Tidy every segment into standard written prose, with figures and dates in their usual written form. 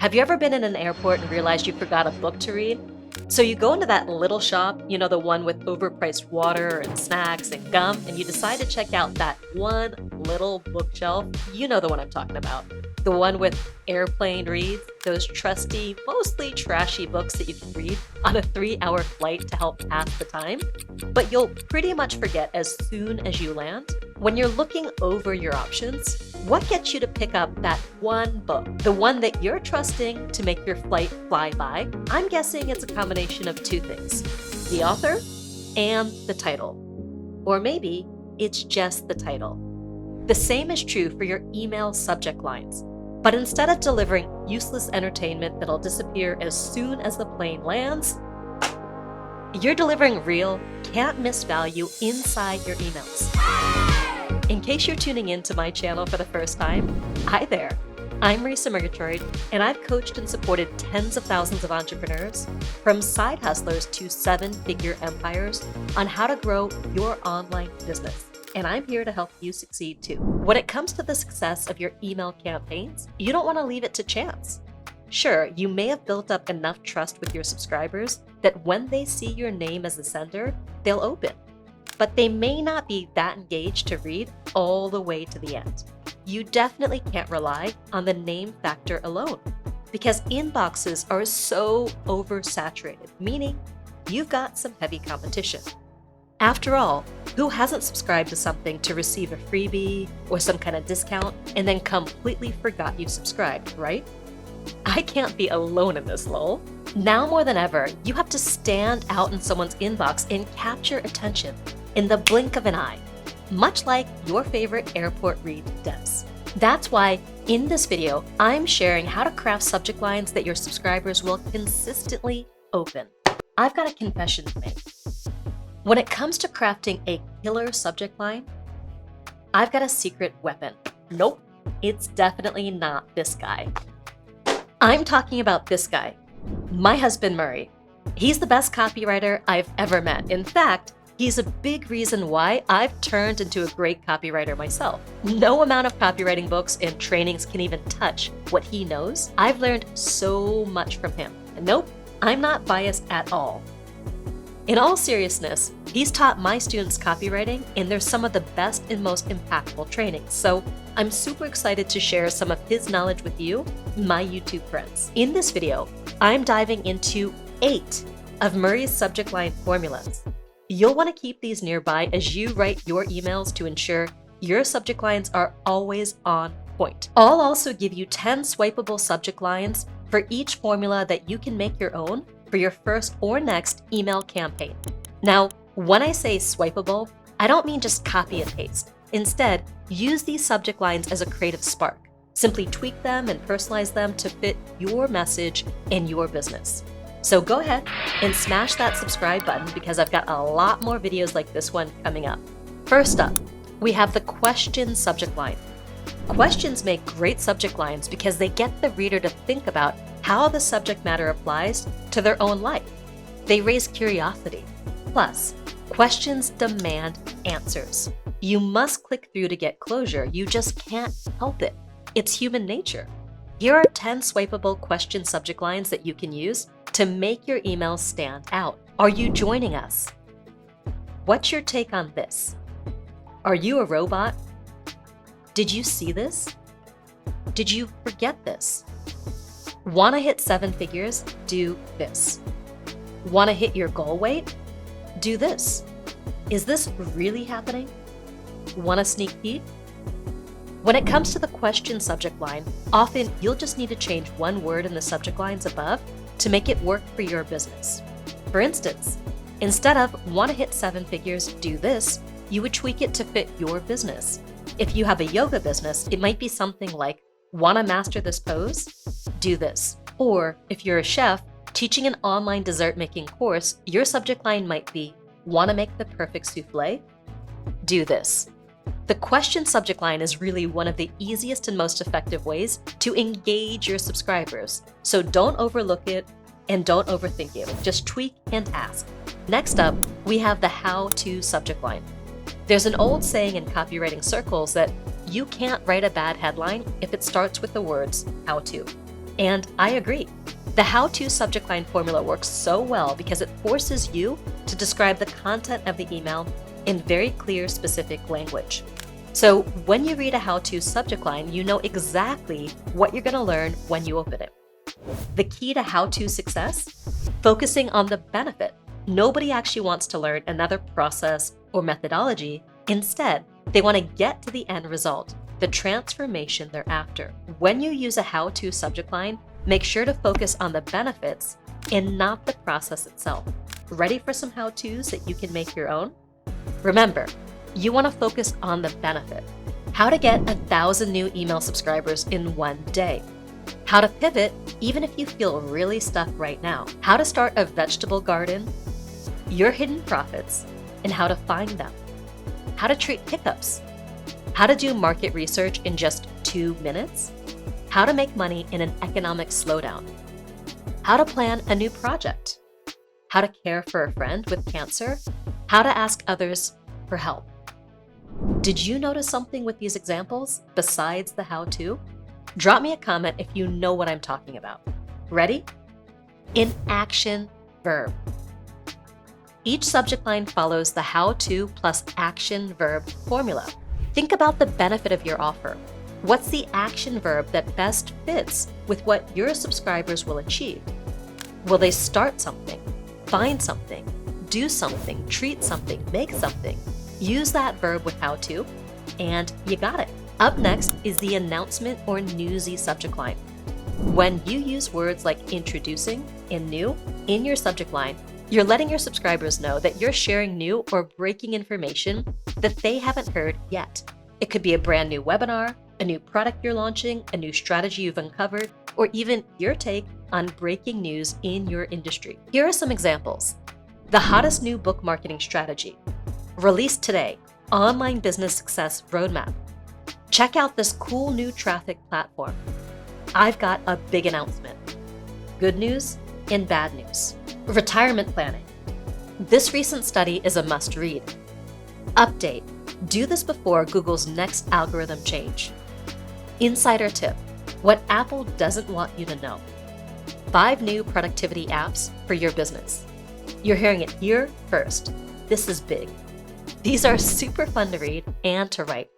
Have you ever been in an airport and realized you forgot a book to read? So you go into that little shop, the one with overpriced water and snacks and gum, and you decide to check out that one little bookshelf. You know the one I'm talking about. The one with airplane reads, those trusty, mostly trashy books that you can read on a 3-hour flight to help pass the time. But you'll pretty much forget as soon as you land. When you're looking over your options, what gets you to pick up that one book, the one that you're trusting to make your flight fly by? I'm guessing it's a combination of two things, the author and the title. Or maybe it's just the title. The same is true for your email subject lines. But instead of delivering useless entertainment that'll disappear as soon as the plane lands, you're delivering real, can't-miss value inside your emails. In case you're tuning in to my channel for the first time, hi there. I'm Marisa Murgatroyd, and I've coached and supported tens of thousands of entrepreneurs, from side hustlers to 7-figure empires, on how to grow your online business. And I'm here to help you succeed too. When it comes to the success of your email campaigns, you don't want to leave it to chance. Sure, you may have built up enough trust with your subscribers that when they see your name as the sender, they'll open. But they may not be that engaged to read all the way to the end. You definitely can't rely on the name factor alone, because inboxes are so oversaturated, meaning you've got some heavy competition. After all, who hasn't subscribed to something to receive a freebie or some kind of discount and then completely forgot you subscribed, right? I can't be alone in this, lol. Now more than ever, you have to stand out in someone's inbox and capture attention in the blink of an eye, much like your favorite airport read does. That's why in this video, I'm sharing how to craft subject lines that your subscribers will consistently open. I've got a confession to make. When it comes to crafting a killer subject line, I've got a secret weapon. Nope, it's definitely not this guy. I'm talking about this guy, my husband Murray. He's the best copywriter I've ever met. In fact, he's a big reason why I've turned into a great copywriter myself. No amount of copywriting books and trainings can even touch what he knows. I've learned so much from him. And nope, I'm not biased at all. In all seriousness, he's taught my students copywriting, and they're some of the best and most impactful trainings. So I'm super excited to share some of his knowledge with you, my YouTube friends. In this video, I'm diving into 8 of Murray's subject line formulas. You'll want to keep these nearby as you write your emails to ensure your subject lines are always on point. I'll also give you 10 swipeable subject lines for each formula that you can make your own for your first or next email campaign. Now, when I say swipeable, I don't mean just copy and paste. Instead, use these subject lines as a creative spark. Simply tweak them and personalize them to fit your message and your business. So go ahead and smash that subscribe button, because I've got a lot more videos like this one coming up. First up, we have the question subject line. Questions make great subject lines because they get the reader to think about how the subject matter applies to their own life. They raise curiosity. Plus, questions demand answers. You must click through to get closure. You just can't help it. It's human nature. Here are 10 swipeable question subject lines that you can use to make your emails stand out. Are you joining us? What's your take on this? Are you a robot? Did you see this? Did you forget this? Want to hit 7 figures? Do this. Want to hit your goal weight? Do this. Is this really happening? Want a sneak peek? When it comes to the question subject line, often you'll just need to change one word in the subject lines above to make it work for your business. For instance, instead of want to hit 7 figures, do this, you would tweak it to fit your business. If you have a yoga business, it might be something like, want to master this pose? Do this. Or if you're a chef teaching an online dessert making course, your subject line might be, want to make the perfect souffle? Do this. The question subject line is really one of the easiest and most effective ways to engage your subscribers. So don't overlook it and don't overthink it. Just tweak and ask. Next up, we have the how-to subject line. There's an old saying in copywriting circles that you can't write a bad headline if it starts with the words how to. And I agree. The how-to subject line formula works so well because it forces you to describe the content of the email in very clear, specific language. So when you read a how-to subject line, you know exactly what you're going to learn when you open it. The key to how-to success? Focusing on the benefit. Nobody actually wants to learn another process or methodology. Instead, they want to get to the end result, the transformation they're after. When you use a how-to subject line, make sure to focus on the benefits and not the process itself. Ready for some how-tos that you can make your own? Remember, you want to focus on the benefit. How to get 1,000 new email subscribers in one day. How to pivot even if you feel really stuck right now. How to start a vegetable garden. Your hidden profits and how to find them. How to treat hiccups. How to do market research in just 2 minutes. How to make money in an economic slowdown. How to plan a new project. How to care for a friend with cancer. How to ask others for help. Did you notice something with these examples besides the how-to? Drop me a comment if you know what I'm talking about. Ready? In action verb. Each subject line follows the how-to plus action verb formula. Think about the benefit of your offer. What's the action verb that best fits with what your subscribers will achieve? Will they start something, find something, do something, treat something, make something? Use that verb with how to, and you got it. Up next is the announcement or newsy subject line. When you use words like introducing and new in your subject line, you're letting your subscribers know that you're sharing new or breaking information that they haven't heard yet. It could be a brand new webinar, a new product you're launching, a new strategy you've uncovered, or even your take on breaking news in your industry. Here are some examples. The hottest new book marketing strategy. Released today, online business success roadmap. Check out this cool new traffic platform. I've got a big announcement. Good news and bad news. Retirement planning. This recent study is a must-read. Update. Do this before Google's next algorithm change. Insider tip. What Apple doesn't want you to know. 5 new productivity apps for your business. You're hearing it here first. This is big. These are super fun to read and to write.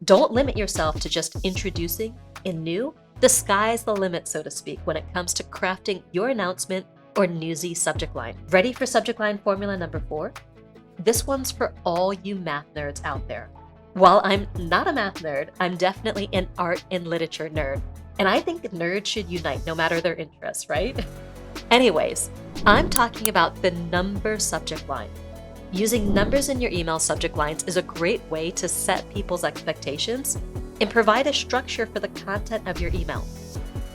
Don't limit yourself to just introducing and new. The sky's the limit, so to speak, when it comes to crafting your announcement or newsy subject line. Ready for subject line formula number 4? This one's for all you math nerds out there. While I'm not a math nerd, I'm definitely an art and literature nerd. And I think nerds should unite no matter their interests, right? Anyways, I'm talking about the number subject line. Using numbers in your email subject lines is a great way to set people's expectations and provide a structure for the content of your email.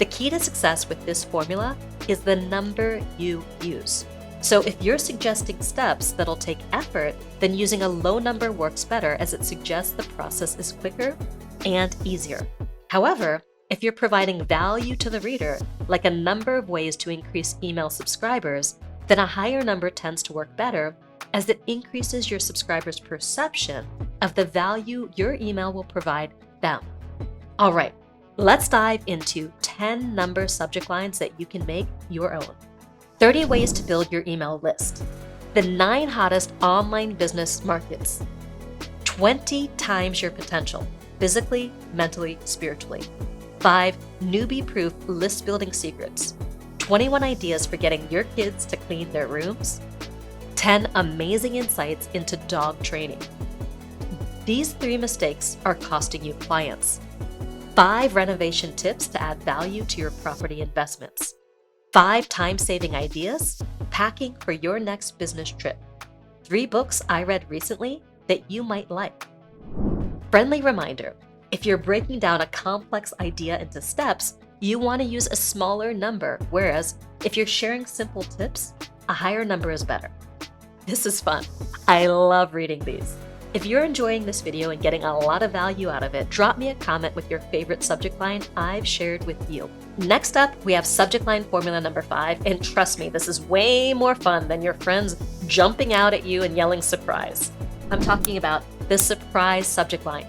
The key to success with this formula is the number you use. So if you're suggesting steps that'll take effort, then using a low number works better as it suggests the process is quicker and easier. However, if you're providing value to the reader, like a number of ways to increase email subscribers, then a higher number tends to work better as it increases your subscribers' perception of the value your email will provide them. All right, let's dive into 10 number subject lines that you can make your own. 30 ways to build your email list. The 9 hottest online business markets. 20 times your potential, physically, mentally, spiritually. 5 newbie-proof list building secrets. 21 ideas for getting your kids to clean their rooms. 10 amazing insights into dog training. These 3 mistakes are costing you clients. 5 renovation tips to add value to your property investments. 5 time-saving ideas, packing for your next business trip. 3 books I read recently that you might like. Friendly reminder, if you're breaking down a complex idea into steps, you want to use a smaller number, whereas if you're sharing simple tips, a higher number is better. This is fun. I love reading these. If you're enjoying this video and getting a lot of value out of it, drop me a comment with your favorite subject line I've shared with you. Next up, we have subject line formula number 5, and trust me, this is way more fun than your friends jumping out at you and yelling surprise. I'm talking about the surprise subject line.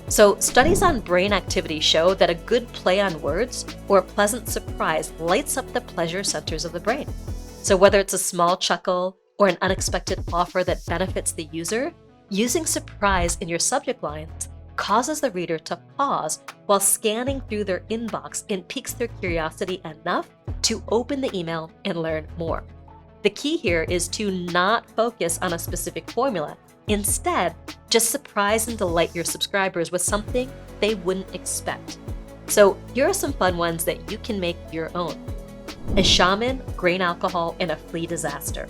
So studies on brain activity show that a good play on words or a pleasant surprise lights up the pleasure centers of the brain. So whether it's a small chuckle or an unexpected offer that benefits the user, using surprise in your subject lines causes the reader to pause while scanning through their inbox and piques their curiosity enough to open the email and learn more. The key here is to not focus on a specific formula. Instead, just surprise and delight your subscribers with something they wouldn't expect. So here are some fun ones that you can make your own. A shaman, grain alcohol, and a flea disaster.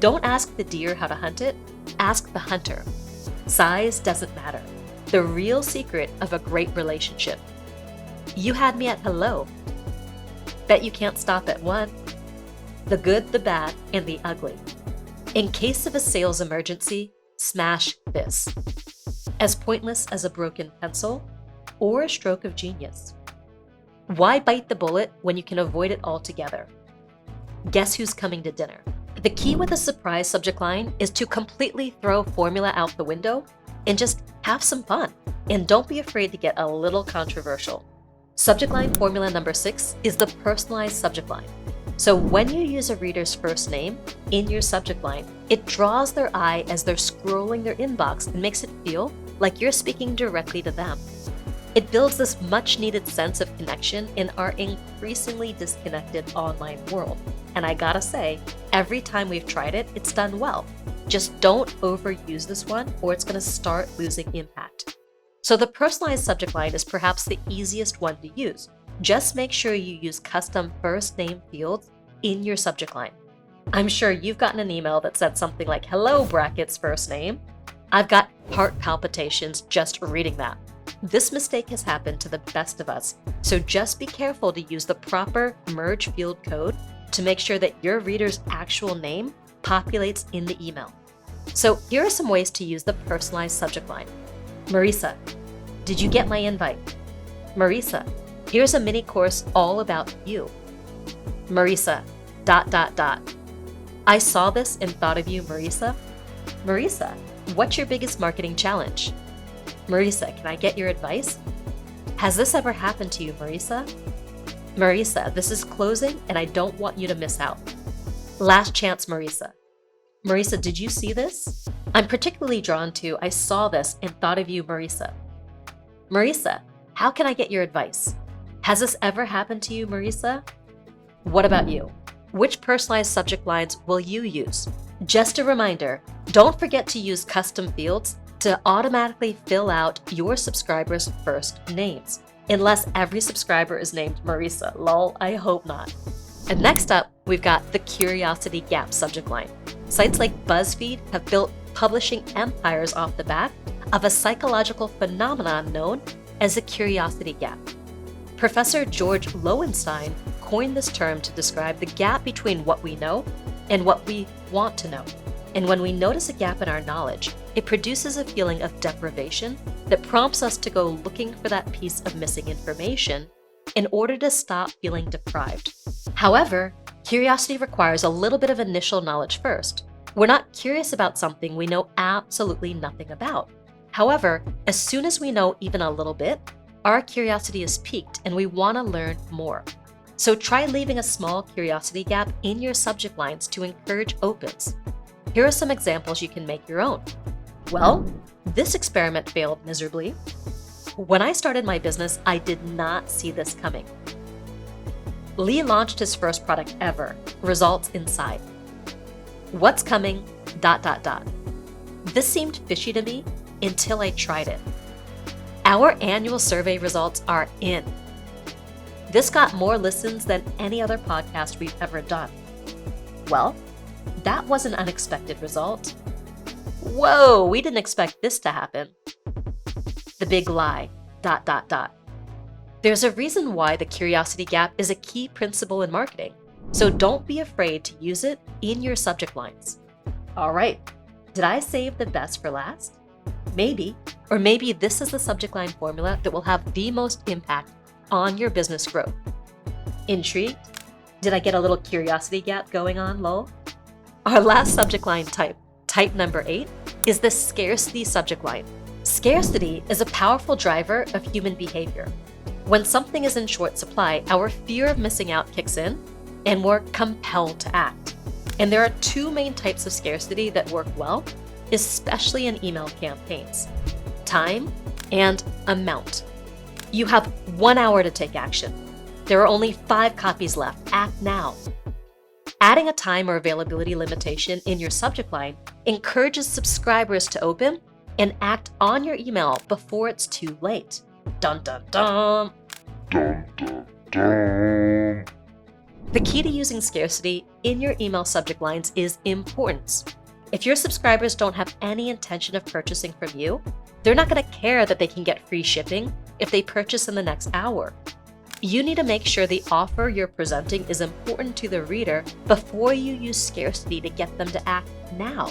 Don't ask the deer how to hunt it, ask the hunter. Size doesn't matter. The real secret of a great relationship. You had me at hello. Bet you can't stop at one. The good, the bad, and the ugly. In case of a sales emergency, smash this. As pointless as a broken pencil or a stroke of genius. Why bite the bullet when you can avoid it altogether? Guess who's coming to dinner? The key with a surprise subject line is to completely throw formula out the window and just have some fun. And don't be afraid to get a little controversial. Subject line formula number 6 is the personalized subject line. So when you use a reader's first name in your subject line, it draws their eye as they're scrolling their inbox and makes it feel like you're speaking directly to them. It builds this much needed sense of connection in our increasingly disconnected online world. And I gotta say, every time we've tried it, it's done well. Just don't overuse this one or it's gonna start losing impact. So the personalized subject line is perhaps the easiest one to use. Just make sure you use custom first name fields in your subject line. I'm sure you've gotten an email that said something like, hello brackets first name. I've got heart palpitations just reading that. This mistake has happened to the best of us, so just be careful to use the proper merge field code to make sure that your reader's actual name populates in the email. So here are some ways to use the personalized subject line. Marisa, did you get my invite? Marisa, here's a mini course all about you. Marisa, ... I saw this and thought of you, Marisa. Marisa, what's your biggest marketing challenge? Marisa, can I get your advice? Has this ever happened to you, Marisa? Marisa, this is closing and I don't want you to miss out. Last chance, Marisa. Marisa, did you see this? I'm particularly drawn to, I saw this and thought of you, Marisa. Marisa, how can I get your advice? Has this ever happened to you, Marisa? What about you? Which personalized subject lines will you use? Just a reminder, don't forget to use custom fields to automatically fill out your subscribers' first names. Unless every subscriber is named Marisa. Lol, I hope not. And next up, we've got the curiosity gap subject line. Sites like BuzzFeed have built publishing empires off the back of a psychological phenomenon known as the curiosity gap. Professor George Lowenstein coined this term to describe the gap between what we know and what we want to know. And when we notice a gap in our knowledge, it produces a feeling of deprivation that prompts us to go looking for that piece of missing information in order to stop feeling deprived. However, curiosity requires a little bit of initial knowledge first. We're not curious about something we know absolutely nothing about. However, as soon as we know even a little bit, our curiosity is piqued and we want to learn more. So try leaving a small curiosity gap in your subject lines to encourage opens. Here are some examples you can make your own. Well, this experiment failed miserably. When I started my business, I did not see this coming. Lee launched his first product ever, results inside. What's coming, ... This seemed fishy to me until I tried it. Our annual survey results are in. This got more listens than any other podcast we've ever done. Well, that was an unexpected result. Whoa, we didn't expect this to happen. The big lie, ... There's a reason why the curiosity gap is a key principle in marketing, so don't be afraid to use it in your subject lines. All right, did I save the best for last? Maybe, or maybe this is the subject line formula that will have the most impact on your business growth. Intrigued? Did I get a little curiosity gap going on, lol? Our last subject line type number 8, is the scarcity subject line. Scarcity is a powerful driver of human behavior. When something is in short supply, our fear of missing out kicks in, and we're compelled to act. And there are two main types of scarcity that work well, especially in email campaigns: time and amount. You have 1 hour to take action. There are only 5 copies left. Act now. Adding a time or availability limitation in your subject line encourages subscribers to open and act on your email before it's too late. Dun dun dun. Dun dun dun. The key to using scarcity in your email subject lines is importance. If your subscribers don't have any intention of purchasing from you, they're not going to care that they can get free shipping if they purchase in the next hour. You need to make sure the offer you're presenting is important to the reader before you use scarcity to get them to act now.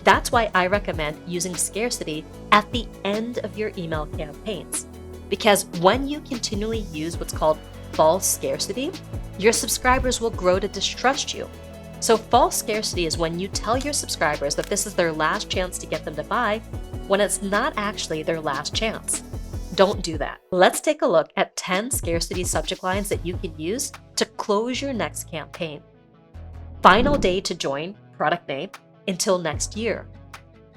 That's why I recommend using scarcity at the end of your email campaigns. Because when you continually use what's called false scarcity, your subscribers will grow to distrust you. So false scarcity is when you tell your subscribers that this is their last chance to get them to buy, when it's not actually their last chance. Don't do that. Let's take a look at 10 scarcity subject lines that you can use to close your next campaign. Final day to join, product name, until next year.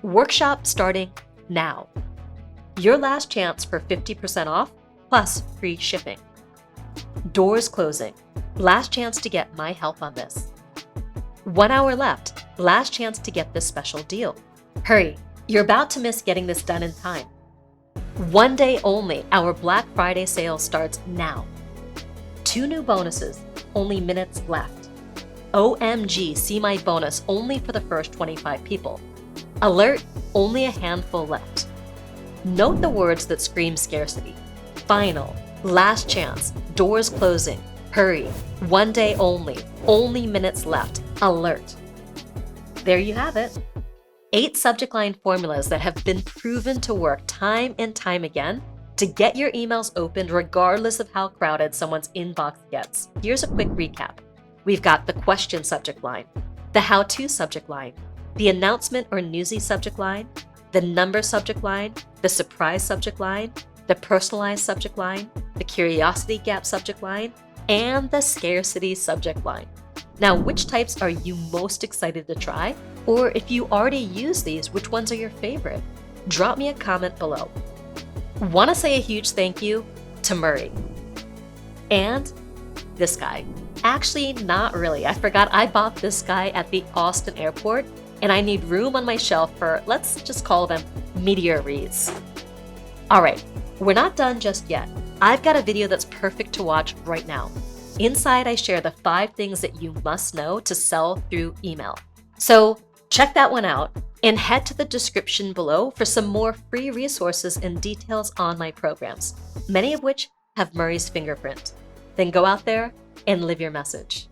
Workshop starting now. Your last chance for 50% off plus free shipping. Doors closing. Last chance to get my help on this. 1 hour left. Last chance to get this special deal. Hurry, you're about to miss getting this done in time. 1 day only. Our Black Friday sale starts now. 2 new bonuses. Only minutes left. OMG, see my bonus only for the first 25 people. Alert, only a handful left. Note the words that scream scarcity. Final, last chance, doors closing, hurry, 1 day only minutes left, alert. There you have it. 8 subject line formulas that have been proven to work time and time again to get your emails opened regardless of how crowded someone's inbox gets. Here's a quick recap. We've got the question subject line, the how-to subject line, the announcement or Newsy subject line, the number subject line, the surprise subject line, the personalized subject line, the curiosity gap subject line, and the scarcity subject line. Now, which types are you most excited to try? Or if you already use these, which ones are your favorite? Drop me a comment below. Want to say a huge thank you to Murray and this guy. Actually, not really. I forgot I bought this guy at the Austin airport and I need room on my shelf for, let's just call them meteorites. All right, we're not done just yet. I've got a video that's perfect to watch right now. Inside, I share the 5 things that you must know to sell through email. So check that one out and head to the description below for some more free resources and details on my programs, many of which have Murray's fingerprint. Then go out there and live your message.